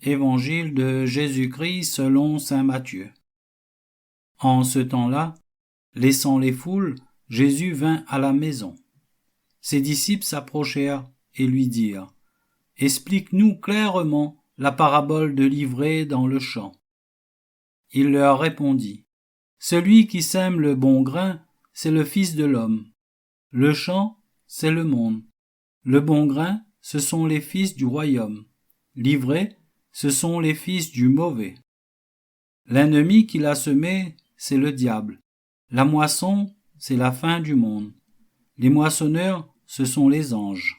Évangile de Jésus-Christ selon saint Matthieu. En ce temps-là, laissant les foules, Jésus vint à la maison. Ses disciples s'approchèrent et lui dirent : « Explique-nous clairement la parabole de l'ivraie dans le champ. » Il leur répondit : « Celui qui sème le bon grain, c'est le Fils de l'homme. Le champ, c'est le monde. Le bon grain, ce sont les fils du royaume. L'ivraie, ce sont les fils du mauvais. L'ennemi qui l'a semé, c'est le diable. La moisson, c'est la fin du monde. Les moissonneurs, ce sont les anges.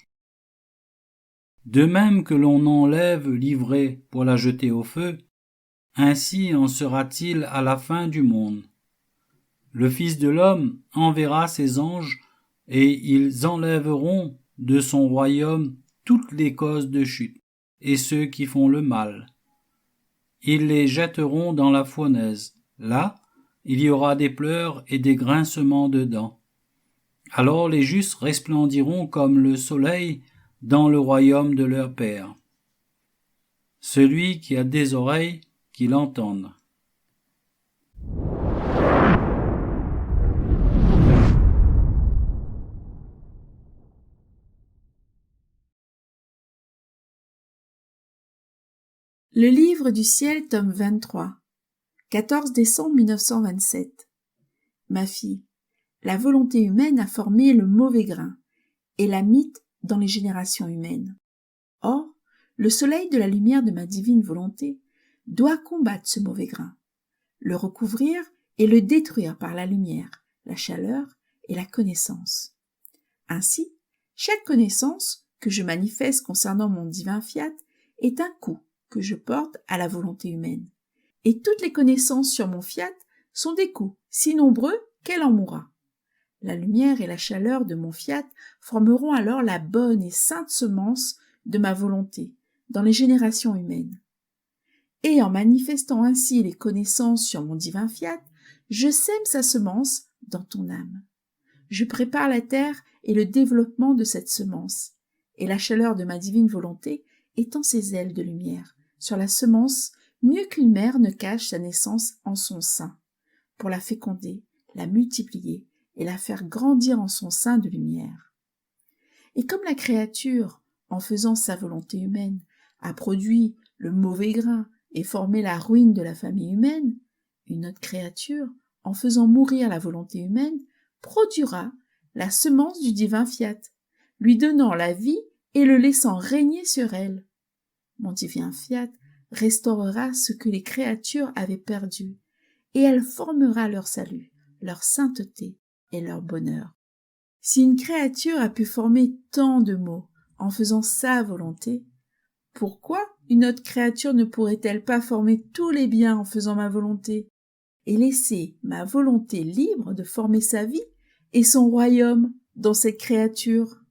De même que l'on enlève l'ivraie pour la jeter au feu, ainsi en sera-t-il à la fin du monde. Le Fils de l'homme enverra ses anges, et ils enlèveront de son royaume toutes les causes de chute, et ceux qui font le mal. Ils les jetteront dans la fournaise. Là, il y aura des pleurs et des grincements de dents. Alors les justes resplendiront comme le soleil dans le royaume de leur Père. Celui qui a des oreilles, qu'il entende. Le livre du ciel, tome 23, 14 décembre 1927. Ma fille, la volonté humaine a formé le mauvais grain et l'a mis dans les générations humaines. Or, le soleil de la lumière de ma divine volonté doit combattre ce mauvais grain, le recouvrir et le détruire par la lumière, la chaleur et la connaissance. Ainsi, chaque connaissance que je manifeste concernant mon divin fiat est un coup que je porte à la volonté humaine. Et toutes les connaissances sur mon fiat sont des coups si nombreux qu'elle en mourra. La lumière et la chaleur de mon fiat formeront alors la bonne et sainte semence de ma volonté dans les générations humaines. Et en manifestant ainsi les connaissances sur mon divin fiat, je sème sa semence dans ton âme. Je prépare la terre et le développement de cette semence, et la chaleur de ma divine volonté étend ses ailes de lumière sur la semence mieux qu'une mère ne cache sa naissance en son sein, pour la féconder, la multiplier et la faire grandir en son sein de lumière. Et comme la créature, en faisant sa volonté humaine, a produit le mauvais grain et formé la ruine de la famille humaine, une autre créature, en faisant mourir la volonté humaine, produira la semence du divin fiat, lui donnant la vie et le laissant régner sur elle. Mon divin fiat restaurera ce que les créatures avaient perdu, et elle formera leur salut, leur sainteté et leur bonheur. Si une créature a pu former tant de maux en faisant sa volonté, pourquoi une autre créature ne pourrait-elle pas former tous les biens en faisant ma volonté, et laisser ma volonté libre de former sa vie et son royaume dans cette créature ?